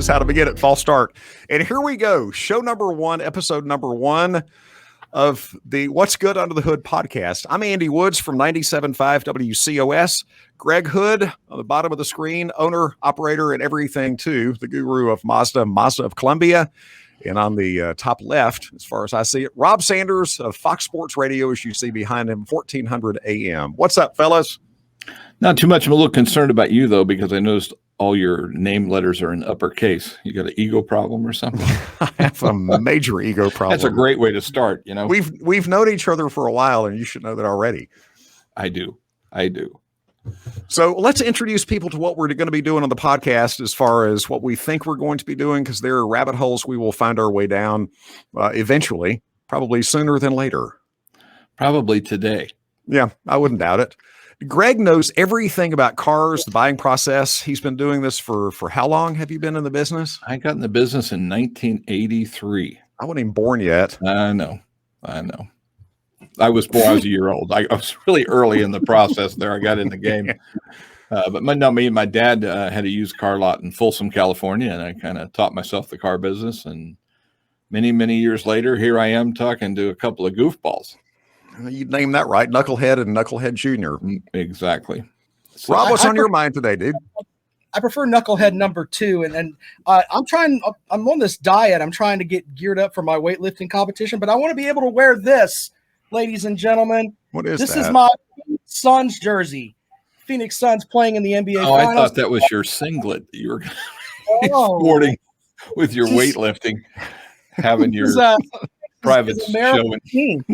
just how to begin it. False start. And here we go. Show number one, episode number one of the What's Good Under the Hood podcast. I'm Andy Woods from 97.5 WCOS. Greg Hood on the bottom of the screen, owner, operator, and everything too, the guru of Mazda of Columbia. And on the top left, as far as I see it, Rob Sanders of Fox Sports Radio, as you see behind him, 1400 AM. What's up, fellas? Not too much. I'm a little concerned about you, though, because I noticed all your name letters are in uppercase. You got an ego problem or something? I have a major ego problem. That's a great way to start, you know. We've known each other for a while, and you should know that already. I do. So let's introduce people to what we're going to be doing on the podcast as far as what we think we're going to be doing, because there are rabbit holes we will find our way down eventually, probably sooner than later. Probably today. Yeah, I wouldn't doubt it. Greg knows everything about cars, the buying process. He's been doing this for how long have you been in the business? I got in the business in 1983. I wasn't even born yet. I know. I was a year old. I was really early in the process there. I got in the game. But me and my dad had a used car lot in Folsom, California, and I kind of taught myself the car business. And many, many years later, here I am talking to a couple of goofballs. You named that right, Knucklehead and Knucklehead Jr. Exactly. So Rob, what's on your mind today, dude? I prefer Knucklehead number 2, and I'm on this diet. I'm trying to get geared up for my weightlifting competition, but I want to be able to wear this, ladies and gentlemen. What is this? This is my Suns jersey. Phoenix Suns playing in the NBA Finals. I thought that was your singlet that you were sporting with your weightlifting, having your private showing.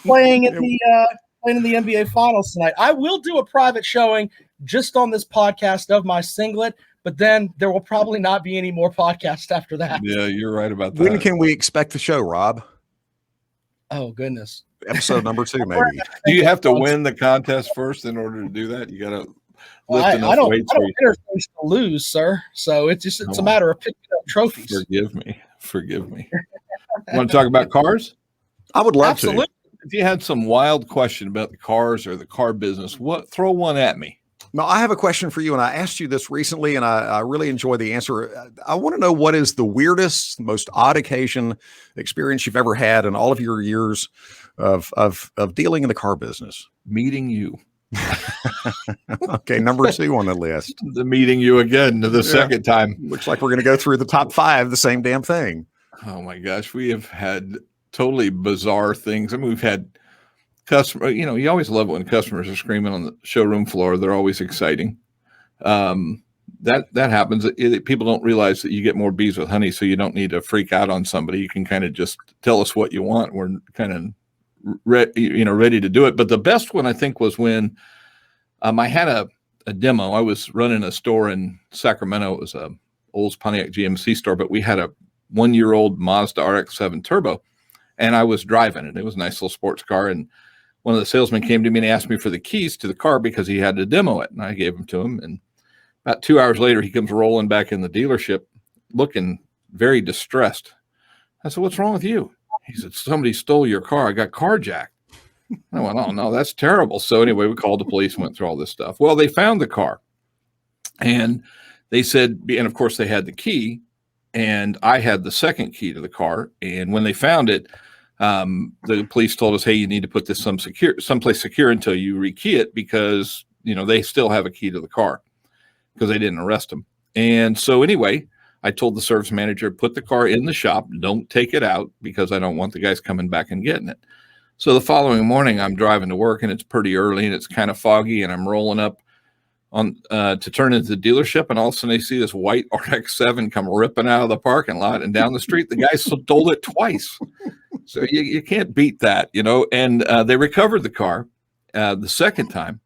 Playing in the NBA Finals tonight. I will do a private showing just on this podcast of my singlet, but then there will probably not be any more podcasts after that. Yeah, you're right about that. When can we expect the show, Rob? Oh, goodness. Episode number 2, maybe. Do you have to win the contest first in order to do that? You got to lift enough weights. I don't enter things to lose, sir. So it's a matter of picking up trophies. Forgive me. Want to talk about cars? I would love Absolutely. to. If you had some wild question about the cars or the car business, throw one at me. Now, I have a question for you, and I asked you this recently, and I really enjoy the answer. I want to know what is the weirdest, most odd occasion experience you've ever had in all of your years of dealing in the car business. Meeting you. Okay, number 2 on the list. The meeting you again the second time. Looks like we're going to go through the top 5, the same damn thing. Oh my gosh, we have had totally bizarre things. I mean, we've had customers, you always love it when customers are screaming on the showroom floor. They're always exciting. That happens. People don't realize that you get more bees with honey, so you don't need to freak out on somebody. You can kind of just tell us what you want. We're kind of ready to do it. But the best one, I think, was when I had a demo. I was running a store in Sacramento. It was a Olds Pontiac GMC store, but we had a 1-year-old Mazda RX-7 Turbo, and I was driving it. It was a nice little sports car, and one of the salesmen came to me and asked me for the keys to the car because he had to demo it, and I gave them to him. And about 2 hours later, he comes rolling back in the dealership looking very distressed. I said, "What's wrong with you?" He said, "Somebody stole your car. I got carjacked." I went, "Oh, no, that's terrible." So anyway, we called the police and went through all this stuff. Well, they found the car, and they said, and of course they had the key, and I had the second key to the car. And when they found it, the police told us, "Hey, you need to put this someplace secure until you rekey it," because they still have a key to the car because they didn't arrest him. And so anyway, I told the service manager, put the car in the shop, don't take it out, because I don't want the guys coming back and getting it. So the following morning, I'm driving to work, and it's pretty early, and it's kind of foggy, and I'm rolling up on to turn into the dealership, and all of a sudden I see this white RX-7 come ripping out of the parking lot and down the street. The guy stole it twice. So you can't beat that, and they recovered the car the second time,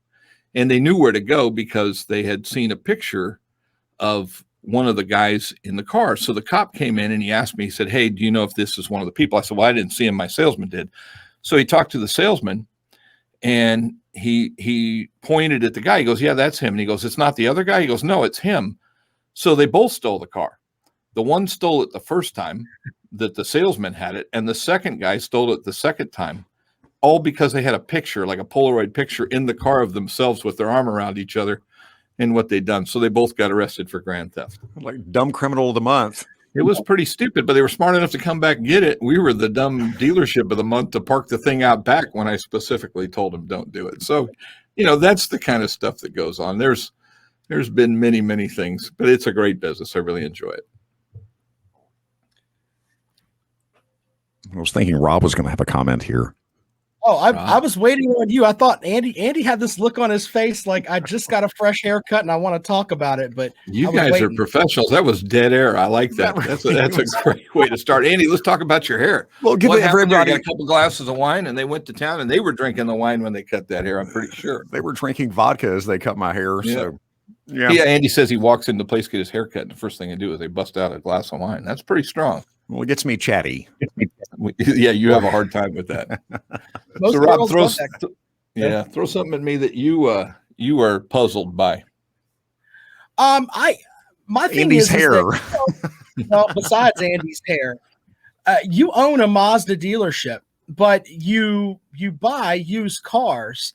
and they knew where to go because they had seen a picture of one of the guys in the car. So the cop came in and he asked me, he said, "Hey, do you know if this is one of the people?" I said, "Well, I didn't see him. My salesman did." So he talked to the salesman, and he pointed at the guy. He goes, "Yeah, that's him." And he goes, "It's not the other guy?" He goes, "No, it's him." So they both stole the car. The one stole it the first time that the salesman had it, and the second guy stole it the second time, all because they had a picture, like a Polaroid picture in the car of themselves with their arm around each other in what they'd done. So they both got arrested for grand theft. Like dumb criminal of the month. It was pretty stupid, but they were smart enough to come back and get it. We were the dumb dealership of the month to park the thing out back when I specifically told them don't do it. So, that's the kind of stuff that goes on. There's been many, many things, but it's a great business. I really enjoy it. I was thinking Rob was going to have a comment here. Oh, I was waiting on you. I thought Andy had this look on his face like I just got a fresh haircut and I want to talk about it. But you guys are professionals. That was dead air. I like that. That's a great way to start. Andy, let's talk about your hair. Well, give everybody a couple glasses of wine, and they went to town, and they were drinking the wine when they cut that hair. I'm pretty sure they were drinking vodka as they cut my hair. Yeah. So yeah. Andy says he walks into the place to get his hair cut, and the first thing they do is they bust out a glass of wine. That's pretty strong. Well, it gets me chatty. Yeah, you have a hard time with that. So Rob, throw something at me that you are puzzled by. My thing Andy's hair. Besides Andy's hair, you own a Mazda dealership, but you buy used cars.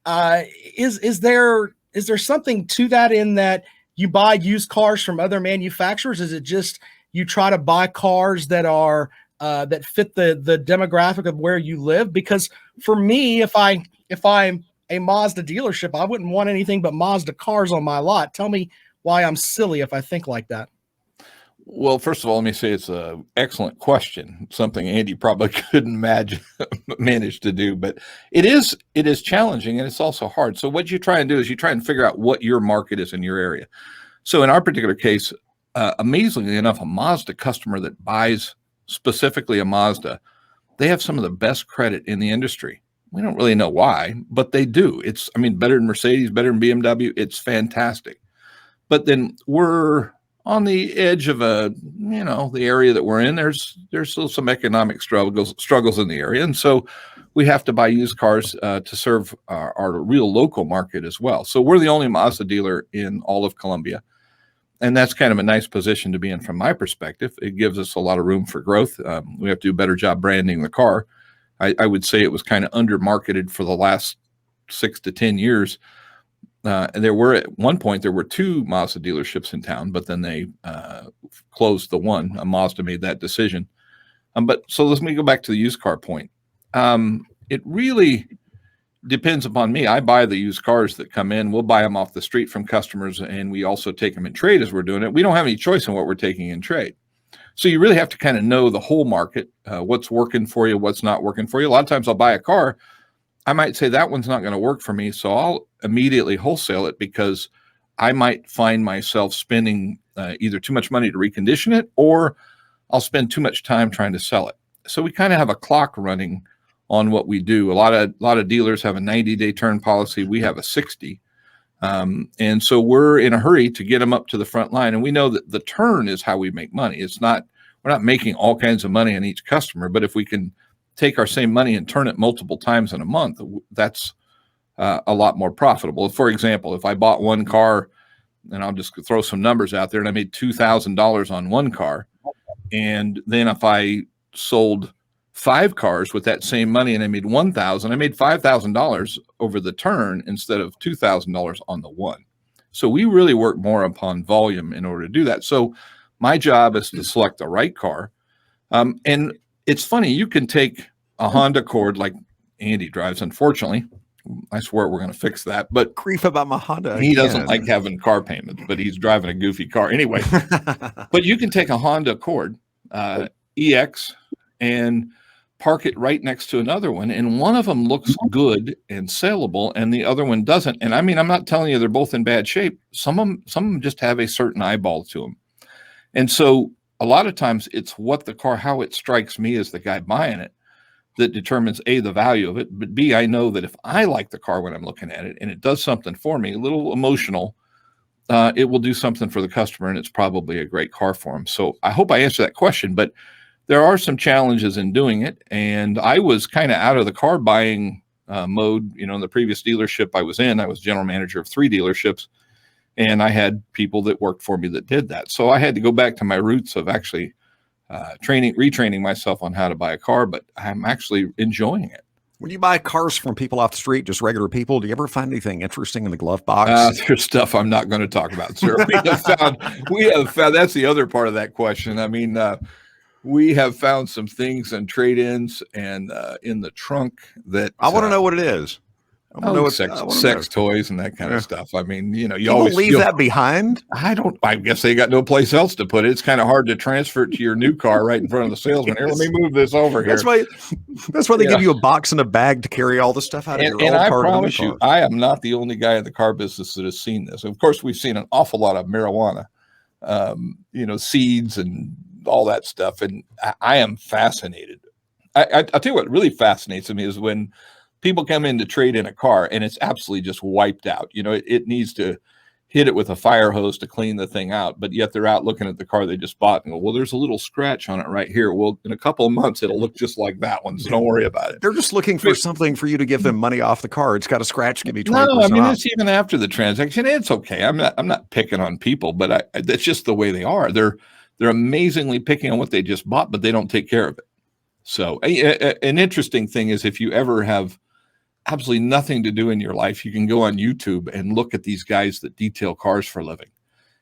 Is there something to that in that you buy used cars from other manufacturers? Is it just you try to buy cars that are that fit the demographic of where you live? Because for me, if I'm a Mazda dealership, I wouldn't want anything but Mazda cars on my lot. Tell me why I'm silly if I think like that. Well, first of all, let me say it's an excellent question. Something Andy probably couldn't manage to do, but it is challenging and it's also hard. So what you try and do is you try and figure out what your market is in your area. So in our particular case, amazingly enough, a Mazda customer that buys specifically a Mazda, they have some of the best credit in the industry. We don't really know why, but they do. It's, better than Mercedes, better than BMW. It's fantastic. But then we're on the edge of the area that we're in. There's still some economic struggles in the area. And so we have to buy used cars to serve our real local market as well. So we're the only Mazda dealer in all of Columbia. And that's kind of a nice position to be in from my perspective. It gives us a lot of room for growth. We have to do a better job branding the car. I would say it was kind of under-marketed for the last 6 to 10 years. And at one point, there were 2 Mazda dealerships in town, but then they closed the one. Mazda made that decision. So let me go back to the used car point. It really depends upon me. I buy the used cars that come in. We'll buy them off the street from customers, and we also take them in trade as we're doing it. We don't have any choice in what we're taking in trade. So you really have to kind of know the whole market, what's working for you, what's not working for you. A lot of times I'll buy a car. I might say that one's not going to work for me, so I'll immediately wholesale it because I might find myself spending either too much money to recondition it, or I'll spend too much time trying to sell it. So we kind of have a clock running on what we do. A lot of dealers have a 90-day turn policy. We have a 60. And so we're in a hurry to get them up to the front line. And we know that the turn is how we make money. We're not making all kinds of money on each customer, but if we can take our same money and turn it multiple times in a month, that's a lot more profitable. For example, if I bought one car, and I'll just throw some numbers out there, and I made $2,000 on one car, and then if I sold 5 cars with that same money and I made $1,000, I made $5,000 over the turn instead of $2,000 on the one. So we really work more upon volume in order to do that. So my job is to select the right car. And it's funny, you can take a Honda Accord like Andy drives, unfortunately. I swear we're going to fix that. But grief about my Honda. He doesn't like having car payments, but he's driving a goofy car anyway. But you can take a Honda Accord EX and park it right next to another one, and one of them looks good and saleable and the other one doesn't. And I'm not telling you they're both in bad shape. Some of them just have a certain eyeball to them. And so a lot of times it's how it strikes me as the guy buying it that determines A, the value of it, but B, I know that if I like the car when I'm looking at it and it does something for me, a little emotional, it will do something for the customer, and it's probably a great car for them. So I hope I answered that question, but there are some challenges in doing it. And I was kind of out of the car buying mode. In the previous dealership I was in, I was general manager of 3 dealerships, and I had people that worked for me that did that. So I had to go back to my roots of actually retraining myself on how to buy a car, but I'm actually enjoying it. When you buy cars from people off the street, just regular people, do you ever find anything interesting in the glove box? There's stuff I'm not going to talk about, sir. We have found that's the other part of that question. I mean, we have found some things and trade-ins and in the trunk that I want to know what it is. I want to know sex toys and that kind of stuff. I mean, you People always leave that behind. I guess they got no place else to put it. It's kind of hard to transfer it to your new car right in front of the salesman. Here, let me move this over here. That's why they give you a box and a bag to carry all the stuff out of your old car. And I promise you, I am not the only guy in the car business that has seen this. Of course, we've seen an awful lot of marijuana, seeds and all that stuff. And I am fascinated. I'll tell you what really fascinates me is when people come in to trade in a car and it's absolutely just wiped out. It needs to hit it with a fire hose to clean the thing out, but yet they're out looking at the car they just bought and go, well, there's a little scratch on it right here. Well, in a couple of months, it'll look just like that one. So don't worry about it. They're just looking for something for you to give them money off the car. It's got a scratch. Give me 20% No, I mean, off. it's even after the transaction. It's okay. I'm not picking on people, but that's just the way they are. They're amazingly picking on what they just bought, but they don't take care of it. So an interesting thing is if you ever have absolutely nothing to do in your life, you can go on YouTube and look at these guys that detail cars for a living.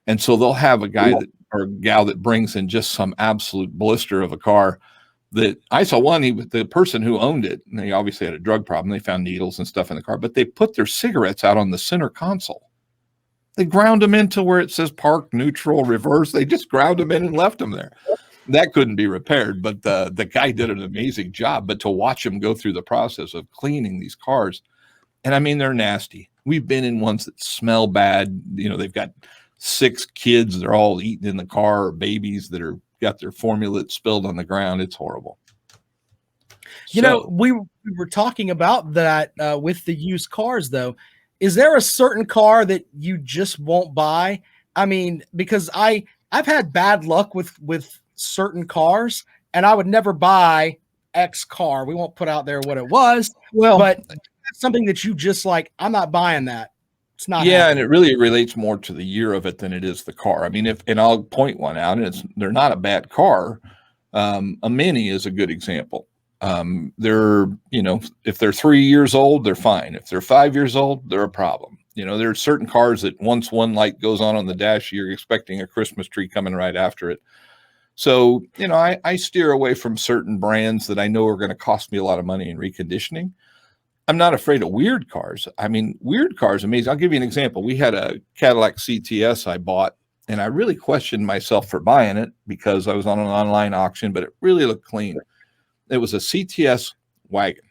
And so they'll have a guy or gal that brings in just some absolute blister of a car that I saw one, the person who owned it, and they obviously had a drug problem. They found needles and stuff in the car, but they put their cigarettes out on the center console. They ground them into where it says park, neutral, reverse. They just ground them in and left them there. That couldn't be repaired, but the guy did an amazing job. But to watch him go through the process of cleaning these cars, and I mean, they're nasty. We've been in ones that smell bad. They've got 6 kids. They're all eating in the car, or babies that got their formula spilled on the ground. It's horrible. We were talking about that with the used cars, though. Is there a certain car that you just won't buy? I mean, because I've had bad luck with certain cars, and I would never buy X car. We won't put out there what it was. Well, but something that you just like, I'm not buying that. It's not. Yeah, happening. And it really relates more to the year of it than it is the car. I mean, and I'll point one out, and they're not a bad car. A Mini is a good example. If they're 3 years old, they're fine. If they're 5 years old, they're a problem. There are certain cars that once one light goes on the dash, you're expecting a Christmas tree coming right after it. So, I steer away from certain brands that I know are going to cost me a lot of money in reconditioning. I'm not afraid of weird cars. I mean, weird cars, amazing. I'll give you an example. We had a Cadillac CTS I bought, and I really questioned myself for buying it because I was on an online auction, but it really looked clean. It was a CTS wagon.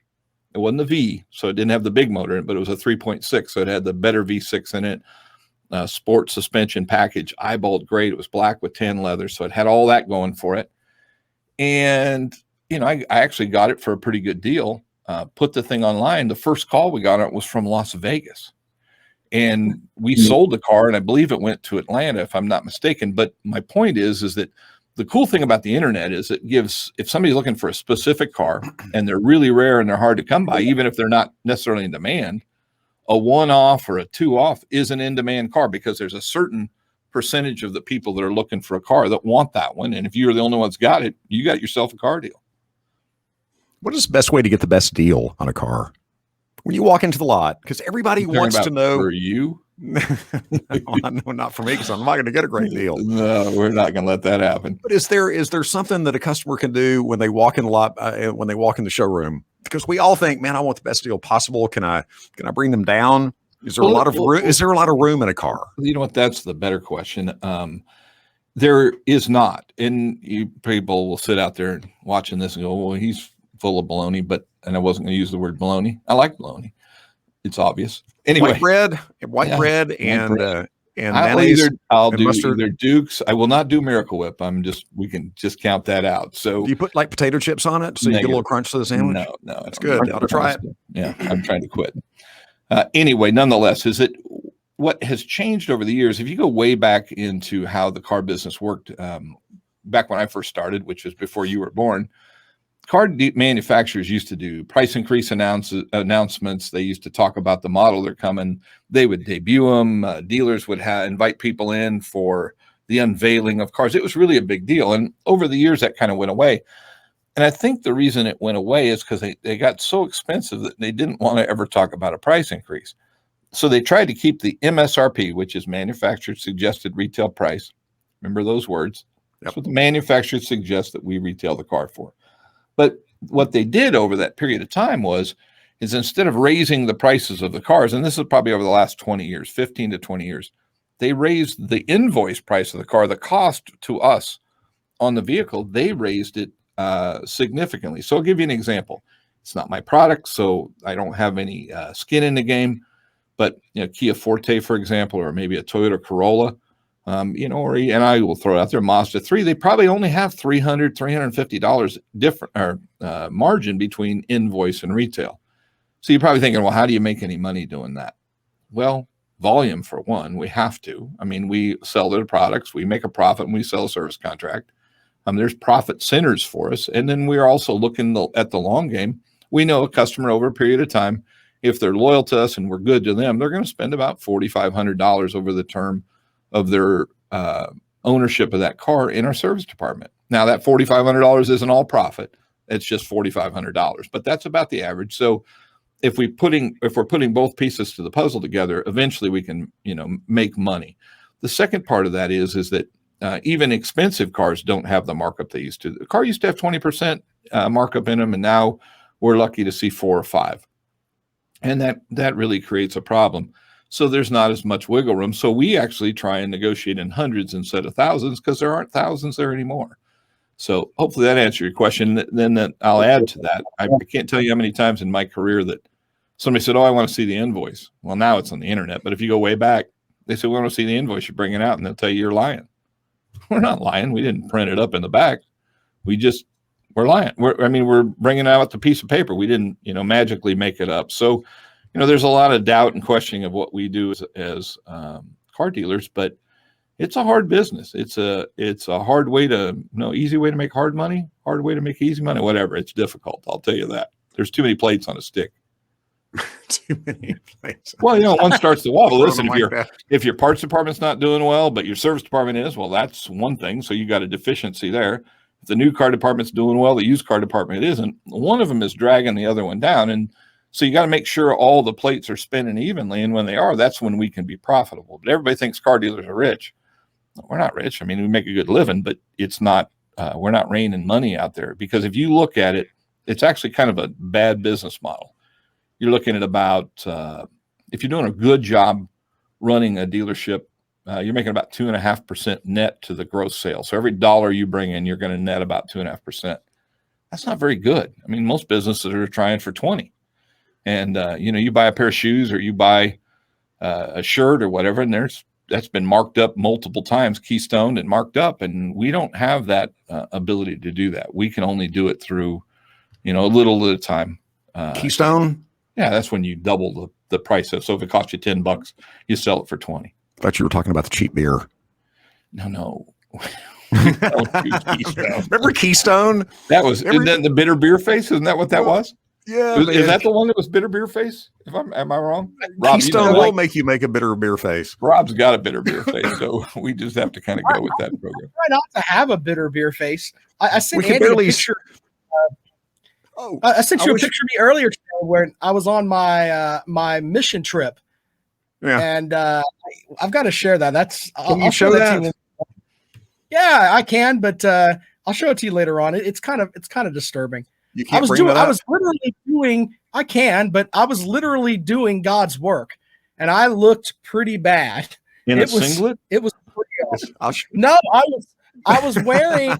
It wasn't a V, so it didn't have the big motor in it, but it was a 3.6, so it had the better V6 in it. Sport suspension package, eyeballed great. It was black with tan leather, so it had all that going for it. And I actually got it for a pretty good deal. Put the thing online. The first call we got on it was from Las Vegas, and we sold the car, and I believe it went to Atlanta, if I'm not mistaken. But my point is that the cool thing about the internet is it gives, if somebody's looking for a specific car and they're really rare and they're hard to come by, even if they're not necessarily in demand, a 1-off or a 2-off is an in-demand car because there's a certain percentage of the people that are looking for a car that want that one. And if you're the only one that's got it, you got yourself a car deal. What is the best way to get the best deal on a car? When you walk into the lot, because everybody wants to know. For you? No, not for me, because I'm not going to get a great deal. No, we're not going to let that happen. But is there something that a customer can do when they walk in the lot, when they walk in the showroom? Because we all think, man, I want the best deal possible. Can I bring them down? Is there a lot of room? Is there a lot of room in a car? You know what? That's the better question. There is not, and you people will sit out there watching this and go, "Well, he's full of baloney." And I wasn't going to use the word baloney. I like baloney. It's obvious. Anyway, white bread, and mayonnaise. I'll do either Dukes. I will not do Miracle Whip. We can just count that out. So do you put like potato chips on it so you get a little crunch to the sandwich? No, it's good. I'll try it. Yeah, I'm trying to quit. Anyway, nonetheless, what has changed over the years? If you go way back into how the car business worked, back when I first started, which was before you were born, car manufacturers used to do price increase announcements. They used to talk about the model they're coming. They would debut them. Dealers would invite people in for the unveiling of cars. It was really a big deal. And over the years, that kind of went away. And I think the reason it went away is because they got so expensive that they didn't want to ever talk about a price increase. So they tried to keep the MSRP, which is manufacturer suggested retail price. Remember those words? That's what the manufacturer suggests that we retail the car for. But what they did over that period of time is instead of raising the prices of the cars, and this is probably over the last 20 years, 15 to 20 years, they raised the invoice price of the car, the cost to us on the vehicle, they raised it significantly. So I'll give you an example. It's not my product, so I don't have any skin in the game, but Kia Forte, for example, or maybe a Toyota Corolla, and I will throw it out there, Mazda 3, they probably only have $300, $350 different or margin between invoice and retail. So you're probably thinking, well, how do you make any money doing that? Well, volume for one, we have to. I mean, we sell their products, we make a profit, and we sell a service contract. There's profit centers for us. And then we're also looking at the long game. We know a customer over a period of time, if they're loyal to us and we're good to them, they're going to spend about $4,500 over the term of their ownership of that car in our service department. Now, that $4,500 isn't all profit. It's just $4,500, but that's about the average. So if we're putting both pieces to the puzzle together, eventually we can, make money. The second part of that is that even expensive cars don't have the markup they used to. The car used to have 20% markup in them, and now we're lucky to see 4 or 5. And that really creates a problem. So there's not as much wiggle room. So we actually try and negotiate in hundreds instead of thousands because there aren't thousands there anymore. So hopefully that answers your question. Then I'll add to that. I can't tell you how many times in my career that somebody said, oh, I want to see the invoice. Well, now it's on the internet. But if you go way back, they say, we want to see the invoice. You bring it out and they'll tell you you're lying. We're not lying. We didn't print it up in the back. We're lying. We're bringing out the piece of paper. We didn't, magically make it up. So, there's a lot of doubt and questioning of what we do as car dealers, but it's a hard business. It's a hard way easy way to make hard money, hard way to make easy money, whatever. It's difficult. I'll tell you that. There's too many plates on a stick. Too many plates. Well, one starts to wobble. Listen, if your parts department's not doing well, but your service department is, well, that's one thing. So you got a deficiency there. If the new car department's doing well, the used car department isn't. One of them is dragging the other one down. And so you got to make sure all the plates are spinning evenly. And when they are, that's when we can be profitable. But everybody thinks car dealers are rich. We're not rich. We make a good living, but it's not, we're not raining money out there, because if you look at it, it's actually kind of a bad business model. You're looking at about, if you're doing a good job running a dealership, you're making about 2.5% net to the gross sale. So every dollar you bring in, you're going to net about 2.5%. That's not very good. Most businesses are trying for 20. And, you buy a pair of shoes or you buy a shirt or whatever, and that's been marked up multiple times, keystoned and marked up. And we don't have that ability to do that. We can only do it through, a little at a time. Keystone? Yeah, that's when you double the price. So if it costs you $10, you sell it for 20. I thought you were talking about the cheap beer. No. Remember Keystone? Isn't that the bitter beer face? Isn't that what that was? Yeah. Is that the one that was bitter beer face? Am I wrong? Rob, Keystone will make you make a bitter beer face. Rob's got a bitter beer face, so we just have to kind of go with that program. Try not to have a bitter beer face. I sent Andy a picture. I sent you a picture of me earlier today where I was on my mission trip. Yeah. And I've got to share that. Can you show that? To you. Yeah, I can, but I'll show it to you later on. It's kind of disturbing. You can't I was literally doing God's work, and I looked pretty bad. Singlet? It was pretty awesome. No, I was wearing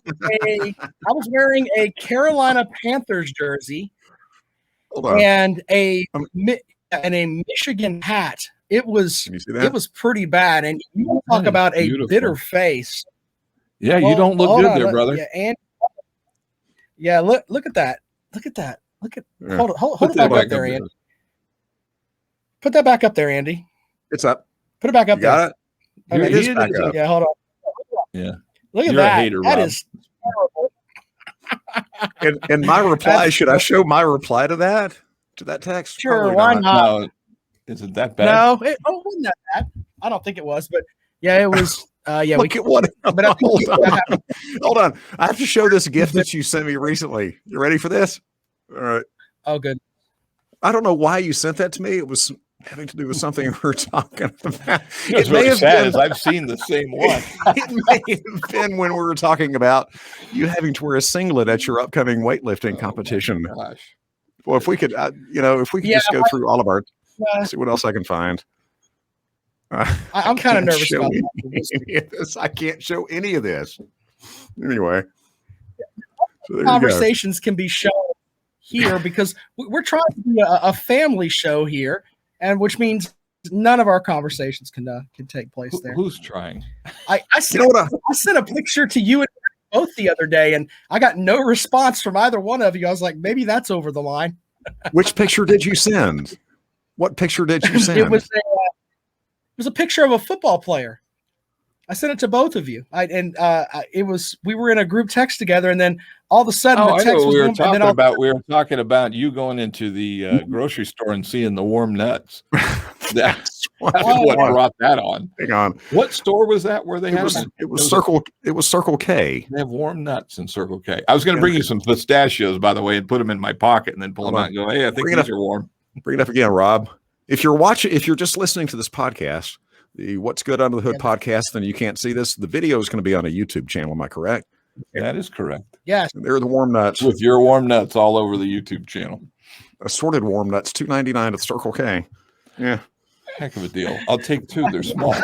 a Carolina Panthers jersey and a Michigan hat. It was pretty bad. And you talk about a beautiful bitter face. Yeah, you don't look good there, brother. Yeah, look at that. Look at that. Hold it back up there, Andy. Put that back up there, Andy. It's up. Put it back up there. Got it? Okay. It is back up. Yeah, hold on. Yeah. Look at You're that. A hater, that Rob. Is terrible. And my reply, should I show my reply to that text? Sure, Probably why not? No, is it that bad? No, it wasn't that bad. I don't think it was, but yeah, it was. Yeah, Look at what. But I think Hold on. I have to show this gift that you sent me recently. You ready for this? All right. Oh, good. I don't know why you sent that to me. It was having to do with something we were talking about. What's It may really have sad been- is I've seen the same one. It may have been when we were talking about you having to wear a singlet at your upcoming weightlifting competition. Oh, gosh. Well, if we could, if we could Yeah, just go through all of our, Uh, see what else I can find. I'm kind of can't nervous show about any of this. I can't show any of this. Anyway, so there you go. conversations can be shown here because we're trying to be a family show here, and which means none of our conversations can take place there. Who's trying? I You know what? I sent a picture to you and both the other day, and I got no response from either one of you. I was like, maybe that's over the line. Which picture did you send? What picture did you send? It was a picture of a football player. I sent it to both of you. We were in a group text together, and then all of a sudden Oh, the I know text what was we were warm, and talking then all- about. We were talking about you going into the grocery store and seeing the warm nuts. That's what brought that on. Hang on. What store was that where they It had was, them? it was Circle K. They have warm nuts in Circle K. I was going to bring you some pistachios, by the way, and put them in my pocket and then pull them out and go, hey, I think Bring it these up. are warm. Bring it up again, Rob. If you're just listening to this podcast, the What's Good Under the Hood podcast, then you can't see this. The video is going to be on a YouTube channel. Am I correct? That is correct. yes, They're the warm nuts, With your warm nuts all over the YouTube channel. assorted warm nuts, $2.99 at Circle K. Yeah. Heck of a deal. I'll take two. They're small.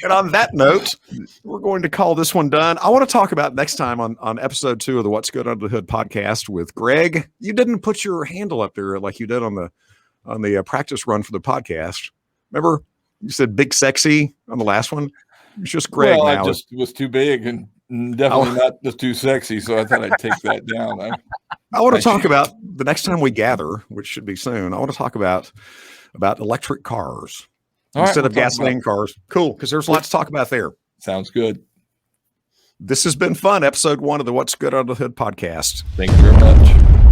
And on that note, we're going to call this one done. I want to talk about next time on episode 2 of the What's Good Under the Hood podcast with Greg. You didn't put your handle up there like you did on the practice run for the podcast. Remember, you said Big Sexy on the last one. It's just Greg Well, now. I just was too big and definitely not just too sexy, so I thought I'd take that down. I want to talk about the next time we gather, which should be soon. I want to talk about electric cars instead of gasoline cars. Cool, because there's a lot to talk about there. Sounds good. This has been fun. Episode 1 of the What's Good Under the Hood podcast. Thank you very much.